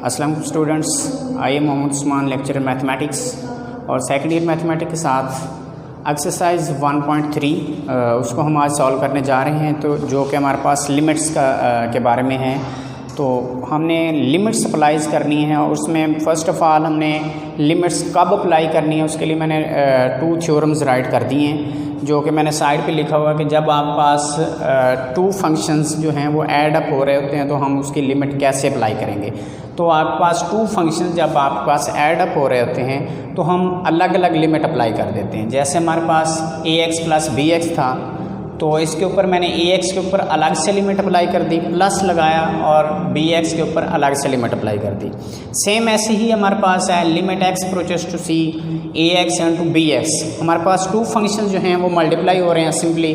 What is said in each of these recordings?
अस्सलाम students, I am Mohammad Usman, lecturer mathematics और second year mathematics के साथ एक्सरसाइज 1.3 उसको हम आज सॉल्व करने जा रहे हैं। तो जो कि हमारे पास लिमिट्स के बारे में है, तो हमने लिमिट्स अप्लाइज करनी है और उसमें फ़र्स्ट ऑफ़ ऑल हमने लिमिट्स कब अप्लाई करनी है उसके लिए मैंने 2 थ्योरम्स राइट कर दिए हैं, जो कि मैंने साइड पे लिखा हुआ है कि जब आप पास 2 फंक्शंस जो हैं वो ऐड अप हो रहे होते हैं तो हम उसकी लिमिट कैसे अप्लाई करेंगे। तो आपके पास 2 फंक्शन जब आपके पास ऐड अप हो रहे होते हैं तो हम अलग अलग लिमिट अप्लाई कर देते हैं। जैसे हमारे पास ax प्लस bx था, तो इसके ऊपर मैंने ax के ऊपर अलग से लिमिट अप्लाई कर दी, प्लस लगाया और bx के ऊपर अलग से लिमिट अप्लाई कर दी। सेम ऐसे ही हमारे पास है limit x approaches to c ax into bx। हमारे पास 2 फंक्शन जो हैं वो मल्टीप्लाई हो रहे हैं सिंपली,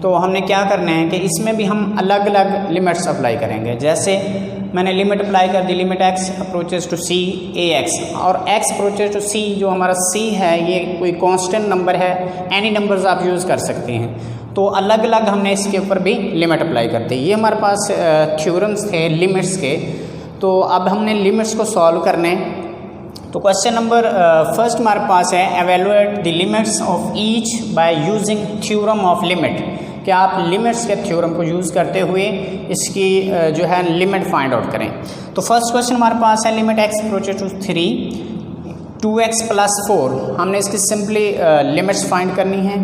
तो हमने क्या करना है कि इसमें भी हम अलग अलग लिमिट्स अप्लाई करेंगे। जैसे मैंने लिमिट अप्लाई कर दी limit x approaches to c ax, और x अप्रोचेस टू c जो हमारा c है ये कोई कांस्टेंट नंबर है, एनी नंबर्स आप यूज़ कर सकते हैं। तो अलग अलग हमने इसके ऊपर भी लिमिट अप्लाई कर दी। ये हमारे पास थ्योरम्स थे लिमिट्स के। तो अब हमने लिमिट्स को सॉल्व करने। तो क्वेश्चन नंबर फर्स्ट हमारे पास है evaluate the limits of each by using theorem of limit. क्या आप लिमिट्स के थ्योरम को यूज़ करते हुए इसकी जो है लिमिट फाइंड आउट करें। तो फर्स्ट क्वेश्चन हमारे पास है limit x approaches to 3 2x plus 4। हमने इसकी सिंपली लिमिट्स फाइंड करनी है,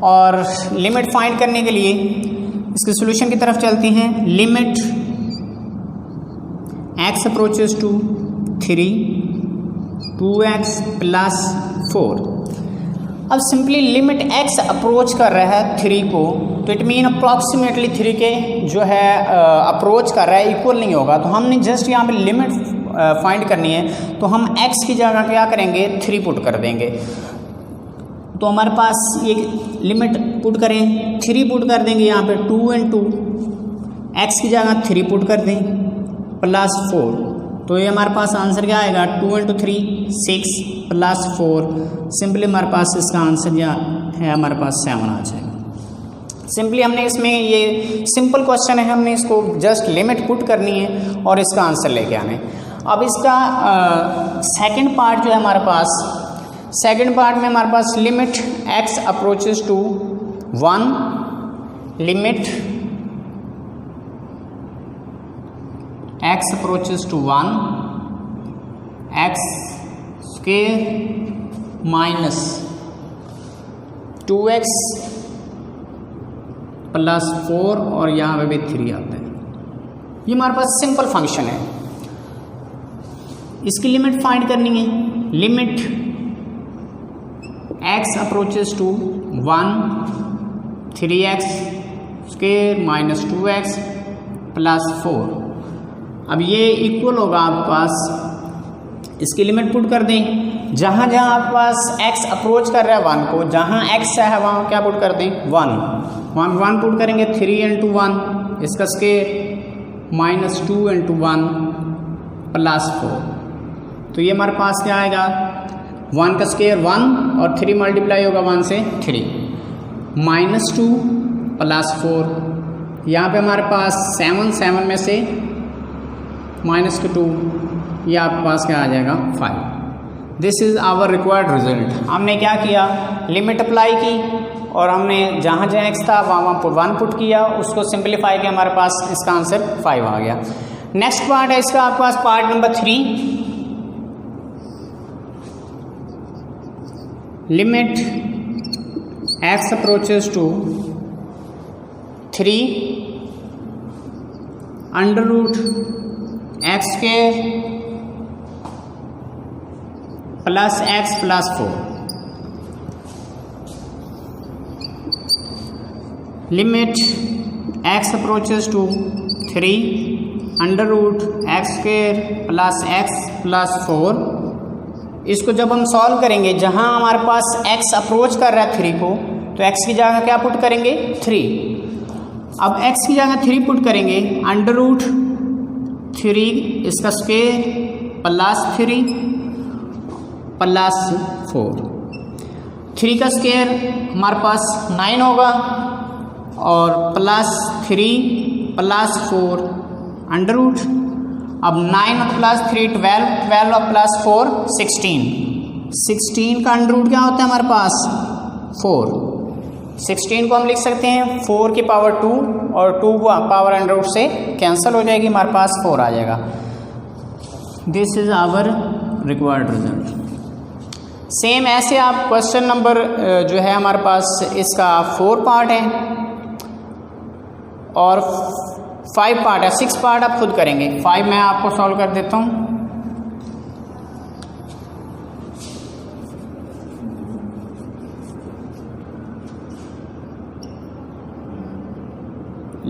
और लिमिट फाइंड करने के लिए इसके सॉल्यूशन की तरफ चलते हैं। Limit x approaches to 3 2x plus 4। अब सिंपली लिमिट x अप्रोच कर रहा है 3 को, तो इट मीन अप्रॉक्सीमेटली 3 के जो है अप्रोच कर रहा है इक्वल नहीं होगा। तो हमने जस्ट यहाँ पे लिमिट फाइंड करनी है, तो हम x की जगह क्या करेंगे 3 पुट कर देंगे। तो हमारे पास ये लिमिट पुट करें 3 पुट कर देंगे यहाँ पे 2 इंटू x की जगह 3 पुट कर दें प्लस 4। तो ये हमारे पास आंसर क्या आएगा 2 इंटू 3 6 प्लस 4। सिंपली हमारे पास इसका आंसर या है हमारे पास 7 आ जाएगा। सिंपली हमने इसमें ये सिंपल क्वेश्चन है, हमने इसको जस्ट लिमिट पुट करनी है और इसका आंसर लेके आना है। अब इसका सेकंड पार्ट जो है हमारे पास, सेकंड पार्ट में हमारे पास limit x approaches to 1 limit x approaches to 1 x square minus 2x plus 4 और यहाँ पे भी 3 आता है। ये हमारे पास सिंपल फंक्शन है, इसकी लिमिट फाइंड करनी है। Limit x approaches to 1 3x square minus 2x plus 4। अब ये इक्वल होगा आपके पास, इसकी लिमिट पुट कर दें। जहाँ जहाँ आपके पास x अप्रोच कर रहा है 1 को, जहाँ x है वहाँ क्या पुट कर दें 1, वहाँ 1 पुट करेंगे 3 इंटू 1 इसका स्क्वायर माइनस 2 इंटू 1 प्लस 4। तो ये हमारे पास क्या आएगा 1 का स्क्वायर 1 और 3 मल्टीप्लाई होगा 1 से 3 माइनस 2 प्लस 4। यहाँ पे हमारे पास 7 में से माइनस के 2, ये आपके पास क्या आ जाएगा 5। This is our required result. हमने क्या किया लिमिट अप्लाई की और हमने जहाँ जहाँ x था वहाँ 1 पुट किया, उसको सिंप्लीफाई किया, हमारे पास इसका आंसर 5 आ गया। नेक्स्ट पार्ट है इसका आपके पास part number 3। Limit x approaches to 3 under root x square plus x plus 4। Limit x approaches to 3 under root x square plus x plus 4। इसको जब हम सॉल्व करेंगे, जहाँ हमारे पास x अप्रोच कर रहा है 3 को, तो x की जगह क्या पुट करेंगे 3। अब x की जगह 3 पुट करेंगे अंडर रूट 3 इसका स्क्वायर प्लस 3 प्लस 4। 3 का स्क्वायर हमारे पास 9 होगा और प्लस 3 प्लस 4 अंडर रूट अब 9 प्लस 3 12, 12 प्लस 4 16, 16 का अंडर रूट क्या होता है हमारे पास 4, 16 को हम लिख सकते हैं 4 की पावर 2 और 2 को पावर अंडर रूट से कैंसिल हो जाएगी, हमारे पास 4 आ जाएगा। This is our required result. Same ऐसे आप क्वेश्चन नंबर जो है हमारे पास इसका 4 पार्ट है और 5 पार्ट है, 6 पार्ट आप खुद करेंगे, 5 मैं आपको सॉल्व कर देता हूँ।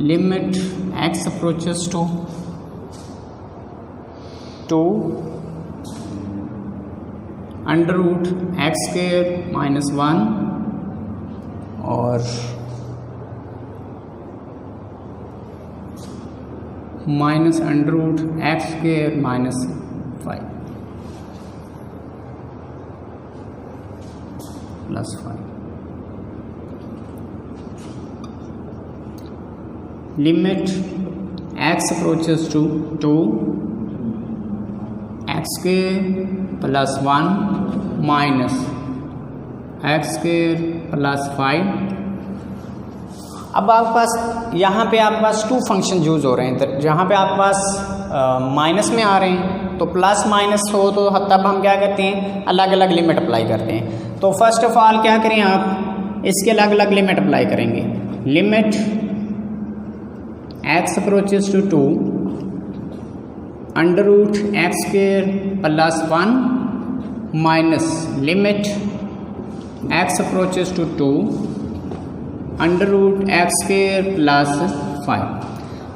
Limit x approaches to 2 under root x square minus 1 और minus under root x square minus 5 plus 5। Limit x approaches to 2 X square plus 1 minus X square plus 5। अब आपके पास यहाँ पे आपके पास 2 फंक्शन यूज़ हो रहे हैं, जहाँ पे आपके पास माइनस में आ रहे हैं तो प्लस माइनस हो तो तब हम क्या करते हैं अलग अलग लिमिट अप्लाई करते हैं। तो फर्स्ट ऑफ ऑल क्या करें आप इसके अलग अलग लिमिट अप्लाई करेंगे। Limit x approaches to 2 under root x square plus 1 minus limit x approaches to 2 under root x square plus 5।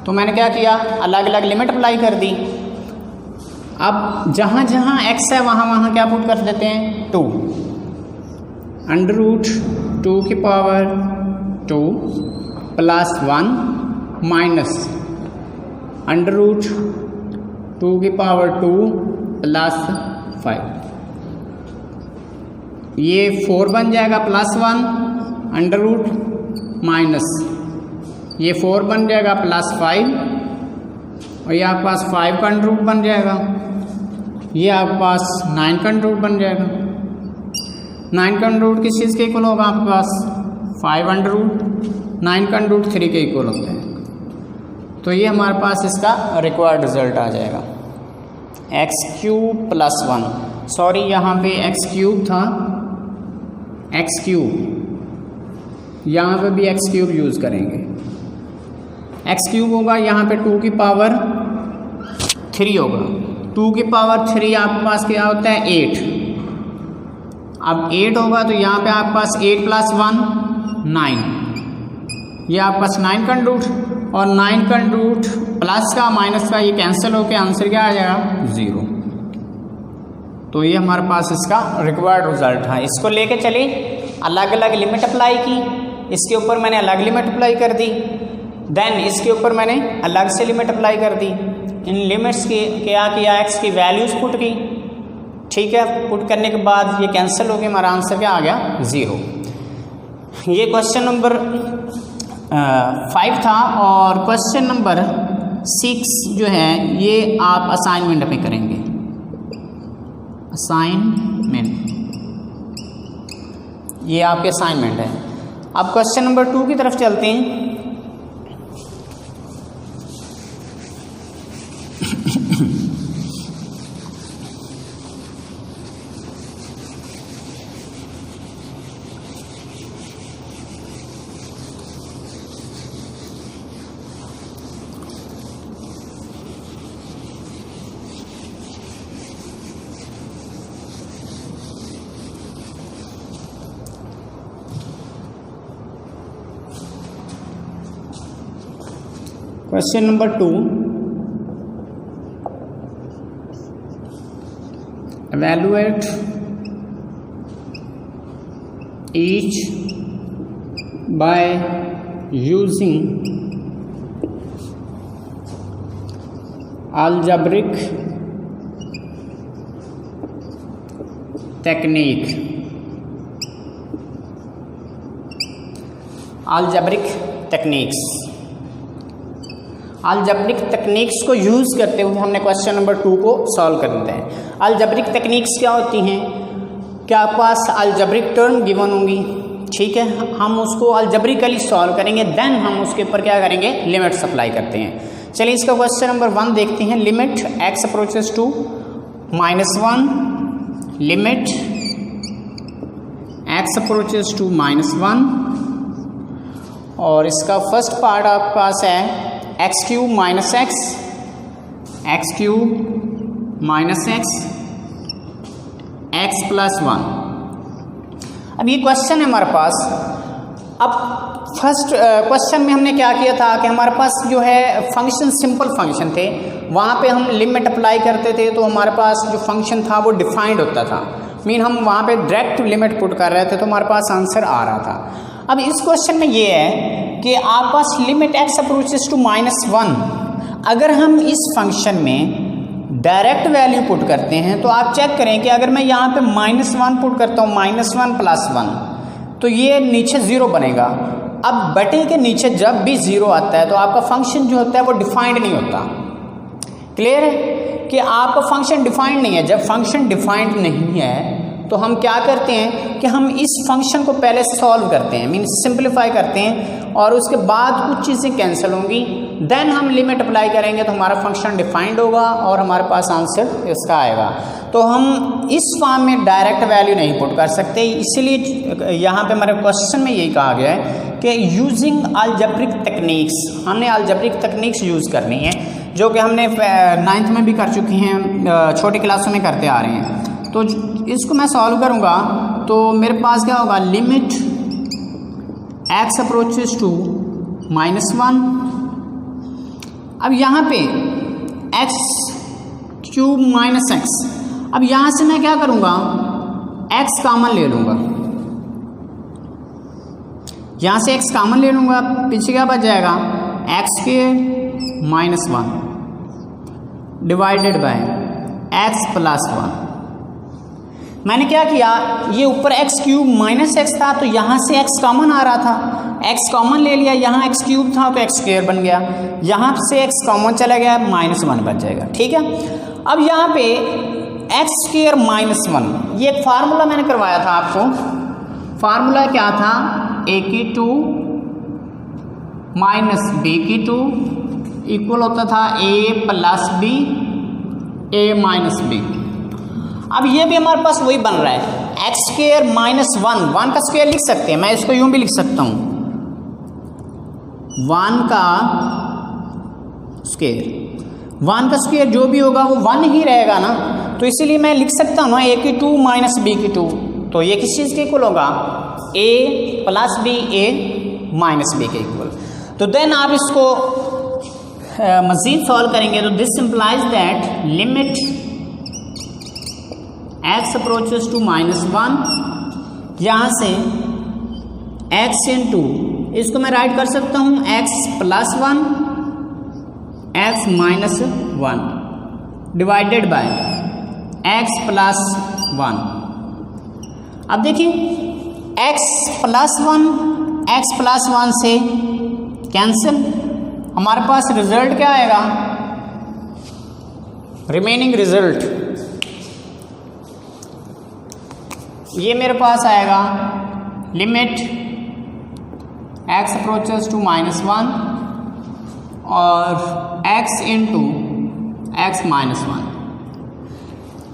तो मैंने क्या किया अलग अलग लिमिट अप्लाई कर दी। अब जहाँ जहाँ x है वहाँ वहाँ क्या पुट कर देते हैं 2 अंडर रूट 2 की power 2 plus 1 minus under root 2 की पावर 2 प्लस 5। ये 4 बन जाएगा प्लस 1 अंडर रूट माइनस ये 4 बन जाएगा प्लस 5 और ये आपके पास 5 का अंडर रूट बन जाएगा, ये आपके पास 9 का अंडर रूट बन जाएगा। 9 का अंडर रूट किस चीज़ के इक्वल होगा आपके पास 5 अंडर रूट, 9 का अंडर रूट 3 के इक्वल होता है। तो ये हमारे पास इसका रिक्वायर्ड रिजल्ट आ जाएगा एक्स क्यूब प्लस 1, सॉरी यहाँ पे एक्स क्यूब था, एक्स क्यूब यहाँ पे भी एक्स क्यूब यूज़ करेंगे। एक्स क्यूब होगा यहाँ पे 2 की पावर 3 होगा, 2 की पावर 3 आपके पास क्या होता है 8। अब 8 होगा तो यहाँ पे आपके पास 8 प्लस 1 9, ये आपके पास 9 का रूट और 9 का रूट प्लस का माइनस का ये कैंसिल होकर आंसर क्या आ जाएगा 0। तो ये हमारे पास इसका रिक्वायर्ड रिजल्ट है। इसको लेके चले अलग अलग लिमिट अप्लाई की, इसके ऊपर मैंने अलग लिमिट अप्लाई कर दी, देन इसके ऊपर मैंने अलग से लिमिट अप्लाई कर दी। इन लिमिट्स के क्या किया एक्स की वैल्यूज़ पुट की, ठीक है, पुट करने के बाद ये कैंसिल हो गया, हमारा आंसर क्या आ गया 0। ये क्वेश्चन नंबर 5 था और क्वेश्चन नंबर 6 जो है ये आप असाइनमेंट में करेंगे। असाइनमेंट ये आपके असाइनमेंट है। अब क्वेश्चन नंबर 2 की तरफ चलते हैं। Question number 2, evaluate each by using algebraic technique. Algebraic techniques. Algebraic techniques को यूज़ करते हुए हमने क्वेश्चन नंबर 2 को सॉल्व करते हैं। अलजेब्रिक तकनीक्स क्या होती हैं कि आपके पास अलजेब्रिक टर्म गिवन होंगी, ठीक है, हम उसको अलजेब्रिकली सॉल्व करेंगे, देन हम उसके ऊपर क्या करेंगे, लिमिट्स अप्लाई करते हैं। चलिए इसका क्वेश्चन नंबर 1 देखते हैं। Limit x approaches to -1, limit x approaches to -1, और इसका फर्स्ट पार्ट आपके पास है x³ minus x, x³ minus x, x + 1। अब ये क्वेश्चन है हमारे पास। अब फर्स्ट क्वेश्चन में हमने क्या किया था कि हमारे पास जो है फंक्शन सिंपल फंक्शन थे, वहाँ पे हम लिमिट अप्लाई करते थे तो हमारे पास जो फंक्शन था वो डिफाइंड होता था, मीन हम वहाँ पे डायरेक्ट लिमिट पुट कर रहे थे तो हमारे पास आंसर आ रहा था। अब इस क्वेश्चन में ये है कि आपके पास लिमिट x अप्रोचेस टू -1, अगर हम इस फंक्शन में डायरेक्ट वैल्यू पुट करते हैं तो आप चेक करें कि अगर मैं यहाँ पे -1 पुट करता हूँ, -1 + 1, तो ये नीचे 0 बनेगा। अब बटे के नीचे जब भी 0 आता है तो आपका फंक्शन जो होता है वो डिफाइंड नहीं होता। क्लियर है कि आपका फंक्शन डिफाइंड नहीं है। जब फंक्शन डिफाइंड नहीं है तो हम क्या करते हैं कि हम इस फंक्शन को पहले सॉल्व करते हैं, मीन सिंप्लीफाई करते हैं, और उसके बाद कुछ चीज़ें कैंसिल होंगी, देन हम लिमिट अप्लाई करेंगे तो हमारा फंक्शन डिफाइंड होगा और हमारे पास आंसर इसका आएगा। तो हम इस फॉर्म में डायरेक्ट वैल्यू नहीं पुट कर सकते, इसीलिए यहाँ पे हमारे क्वेश्चन में यही कहा गया है कि यूजिंग अलजेब्रिक तकनीक्स, हमने अलजेब्रिक तकनीक्स यूज़ करनी है, जो कि हमने 9th में भी कर चुकी हैं, छोटी क्लासों में करते आ रहे हैं। तो इसको मैं सॉल्व करूँगा तो मेरे पास क्या होगा, लिमिट x अप्रोचेस टू -1। अब यहाँ पे x³ माइनस x, अब यहाँ से मैं क्या करूँगा, x कॉमन ले लूँगा, यहाँ से x कॉमन ले लूँगा, पीछे क्या बच जाएगा, x² -1 डिवाइडेड बाय x + 1। मैंने क्या किया, ये ऊपर x³ माइनस x था तो यहाँ से x कॉमन आ रहा था, x कॉमन ले लिया, यहाँ x³ था तो x² बन गया, यहाँ से x कॉमन चला गया, -1 बच जाएगा, ठीक है। अब यहाँ पे x² -1, ये एक फार्मूला मैंने करवाया था आपको। फार्मूला क्या था, a² माइनस b² इक्वल होता था a + b, a - b। अब ये भी हमारे पास वही बन रहा है, x² -1, 1 का स्क्वायर लिख सकते हैं, मैं इसको यूं भी लिख सकता हूं, 1 का स्क्वायर जो भी होगा वो 1 ही रहेगा ना, तो इसीलिए मैं लिख सकता हूँ ना a² माइनस b², तो ये किस चीज़ के इक्वल होगा, a + b, a - b के इक्वल। तो देन आप इसको मज़ीद सॉल्व करेंगे तो this implies that limit x approaches to -1, यहाँ से x इंटू, इसको मैं राइट कर सकता हूँ x + 1, x - 1 divided by x + 1। अब देखिए x + 1 से कैंसिल, हमारे पास रिजल्ट क्या आएगा, रिमेनिंग रिजल्ट ये मेरे पास आएगा, लिमिट x अप्रोचेस टू -1 और x इंटू x -1,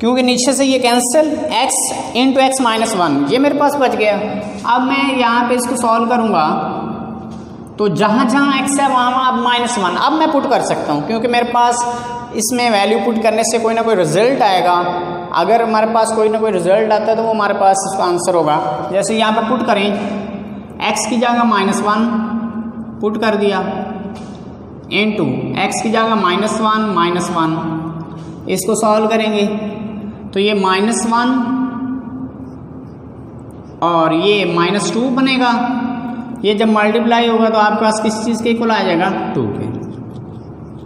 क्योंकि नीचे से ये कैंसिल, x इंटू x -1 ये मेरे पास बच गया। अब मैं यहाँ पे इसको सॉल्व करूँगा तो जहाँ जहाँ x है वहाँ अब -1 अब मैं पुट कर सकता हूँ, क्योंकि मेरे पास इसमें वैल्यू पुट करने से कोई ना कोई रिजल्ट आएगा। अगर हमारे पास कोई ना कोई रिजल्ट आता है तो वो हमारे पास इसका आंसर होगा। जैसे यहाँ पर पुट करें, x की जगह -1 पुट कर दिया, इंटू x की जगह -1 -1, इसको सॉल्व करेंगे तो ये -1 और ये -2 बनेगा। ये जब मल्टीप्लाई होगा तो आपके पास किस चीज़ के इक्वल आ जाएगा, 2 के।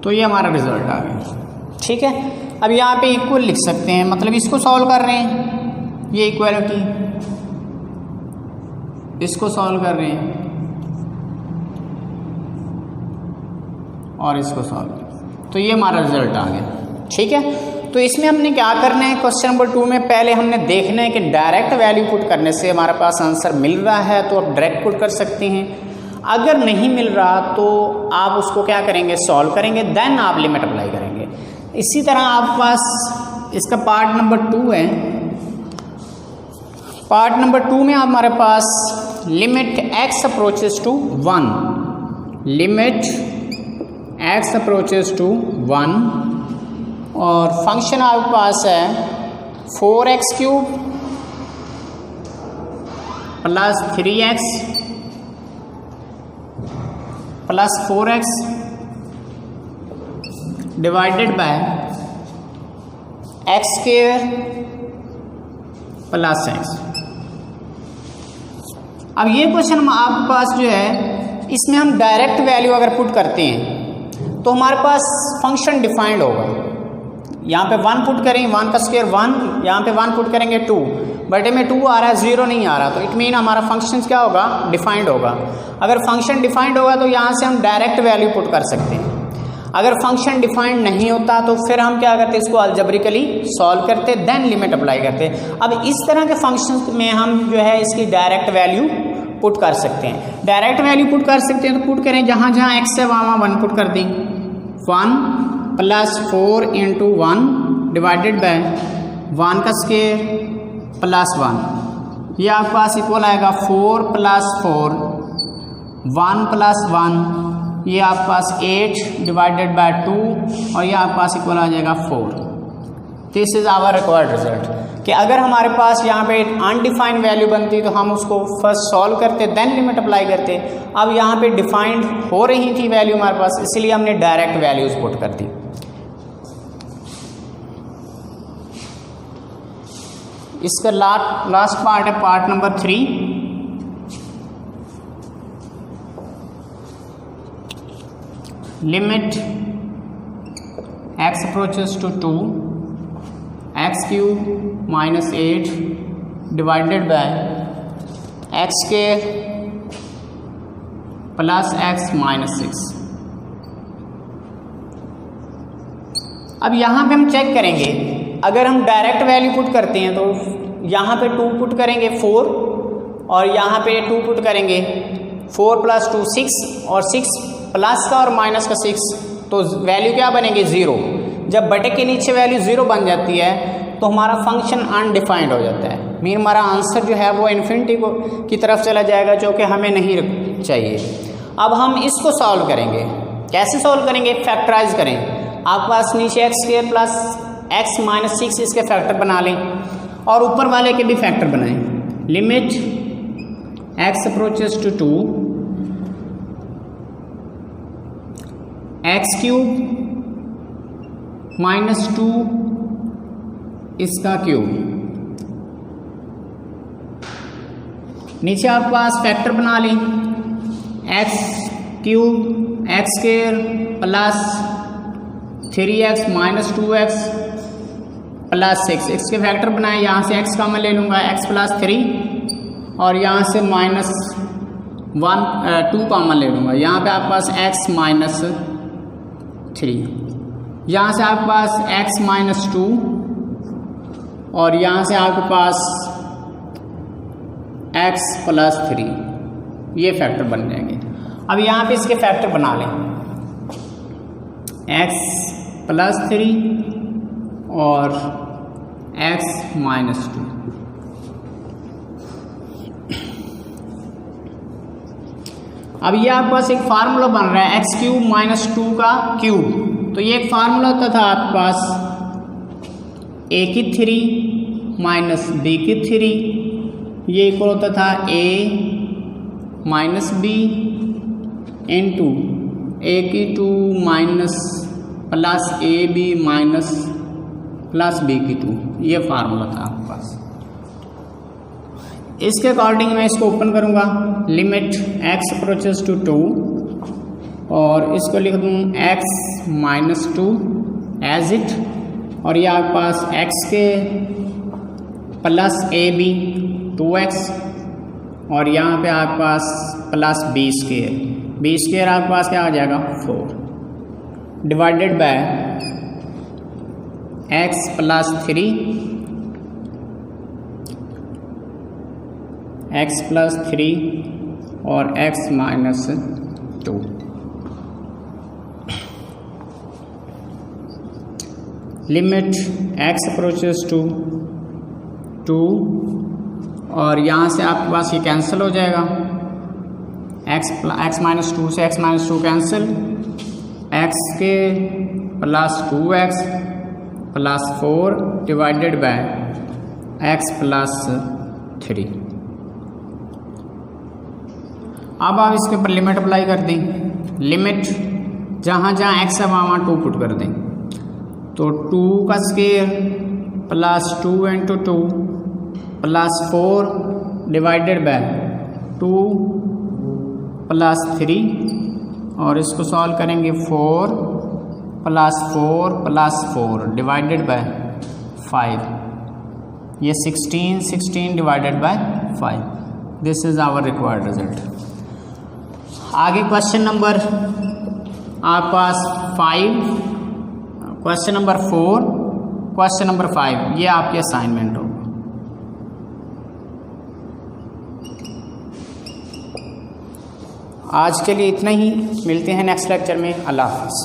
तो ये हमारा रिजल्ट आ गया, ठीक है। अब यहाँ पे इक्वल लिख सकते हैं, मतलब इसको सॉल्व कर रहे हैं, ये इक्वलिटी, इसको सॉल्व कर रहे हैं, और इसको सॉल्व किया, तो ये हमारा रिजल्ट आ गया। ठीक है, तो इसमें हमने क्या करना है, क्वेश्चन नंबर 2 में पहले हमने देखना है कि डायरेक्ट वैल्यू पुट करने से हमारे पास आंसर मिल रहा है तो आप डायरेक्ट पुट कर सकते हैं, अगर नहीं मिल रहा तो आप उसको क्या करेंगे, सॉल्व करेंगे, देन आप लिमिट अप्लाई करेंगे। इसी तरह आपके पास इसका पार्ट नंबर 2 है। पार्ट नंबर 2 में हमारे पास limit x approaches to 1, limit x approaches to 1 और फंक्शन आपके पास है 4x cube plus 3x plus 4x divided by x square plus x। अब ये क्वेश्चन आपके पास जो है, इसमें हम डायरेक्ट वैल्यू अगर पुट करते हैं तो हमारे पास फंक्शन डिफाइंड होगा। यहाँ पे 1 पुट करेंगे, 1 का स्क्वायर 1, यहाँ पे 1 पुट करेंगे 2, बटे में 2 आ रहा है, 0 नहीं आ रहा, तो इट मीन हमारा फंक्शन क्या होगा, डिफाइंड होगा। अगर फंक्शन डिफाइंड होगा तो यहाँ से हम डायरेक्ट वैल्यू पुट कर सकते हैं। अगर फंक्शन डिफाइंड नहीं होता तो फिर हम क्या करते, इसको अलजेब्रिकली सॉल्व करते, देन लिमिट अप्लाई करते। अब इस तरह के फंक्शन में हम जो है इसकी डायरेक्ट वैल्यू पुट कर सकते हैं। डायरेक्ट वैल्यू पुट कर सकते हैं तो पुट करें, जहाँ जहाँ एक्स है वहाँ 1 पुट कर दें। 1 प्लस 4 इंटू 1 डिवाइडेड बाय 1 का स्क्वायर प्लस 1, ये आपके पास इक्वल आएगा 4 प्लस 4, 1 प्लस 1, ये आपके पास 8 डिवाइडेड बाय 2 और ये आपके पास इक्वल आ जाएगा 4। This is our required result कि अगर हमारे पास यहाँ पे अनडिफाइंड वैल्यू बनती तो हम उसको फर्स्ट सॉल्व करते, देन लिमिट अप्लाई करते। अब यहाँ पे डिफाइंड हो रही थी वैल्यू हमारे पास, इसलिए हमने डायरेक्ट वैल्यूज पुट कर दी। इसका लास्ट पार्ट है part number 3। Limit x approaches to 2 x cube minus 8 divided by x square plus x minus 6। अब यहाँ पे हम चेक करेंगे, अगर हम डायरेक्ट वैल्यू पुट करते हैं तो यहाँ पे 2 पुट करेंगे 4 और यहाँ पे 2 पुट करेंगे 4 प्लस 2 6 और 6 प्लस का और माइनस का 6, तो वैल्यू क्या बनेगी 0। जब बटे के नीचे वैल्यू 0 बन जाती है तो हमारा फंक्शन अनडिफाइंड हो जाता है, मीन हमारा आंसर जो है वो इन्फिनिटी की तरफ चला जाएगा, जो कि हमें नहीं चाहिए। अब हम इसको सॉल्व करेंगे। कैसे सॉल्व करेंगे, फैक्टराइज करें। आपके पास नीचे x square plus x minus 6 इसके फैक्टर बना लें और ऊपर वाले के भी फैक्टर बनाएं। Limit x approaches to 2 x cube minus 2 इसका क्यूब, नीचे आपके पास फैक्टर बना लें x cube x square plus 3x minus 2x plus 6, x के फैक्टर बनाए, यहाँ से x कॉमन ले लूँगा x प्लस 3 और यहाँ से माइनस 2 कॉमन ले लूँगा, यहाँ पे आपके पास x माइनस 3, यहाँ से आपके पास x माइनस 2 और यहाँ से आपके पास x प्लस 3, ये फैक्टर बन जाएंगे। अब यहाँ पे इसके फैक्टर बना लें x प्लस 3 और x माइनस 2। अब ये आपके पास एक फार्मूला बन रहा है एक्स क्यूब माइनस 2 का क्यूब, तो ये एक फार्मूला होता था आपके पास a की 3 माइनस b की 3, ये इक्वल होता था a minus b into a की 2 minus plus a b minus plus b की 2, ये फार्मूला था आपके पास। इसके अकॉर्डिंग मैं इसको ओपन करूँगा, लिमिट x अप्रोचेस टू 2 और इसको लिख दूँ x माइनस 2 एज इट, और ये आपके पास x के प्लस ए बी 2x और यहाँ पे आपके पास प्लस बी स्क्वायर आपके पास क्या आ जाएगा 4। Divided by x plus 3 x plus 3 और x minus 2। Limit x approaches to 2 और यहाँ से आपके पास ये कैंसिल हो जाएगा, x माइनस 2 से x माइनस 2 कैंसिल, x के plus 2x plus 4 divided by x plus 3। अब आप इसके ऊपर लिमिट अप्लाई कर दें। लिमिट जहाँ जहाँ x है वहाँ 2 पुट कर दें, तो 2 का square plus 2 into 2 plus 4 divided bye 2 plus 3 और इसको सॉल्व करेंगे 4 प्लस 4 प्लस 4 डिवाइडेड बाय 5, ये 16 divided by 5। This is our required result. आगे क्वेश्चन नंबर आपके पास 5, क्वेश्चन नंबर 4, क्वेश्चन नंबर 5, ये आपकी असाइनमेंट होगा। आज के लिए इतना ही, मिलते हैं नेक्स्ट लेक्चर में। अल्लाह हाफ़िज़।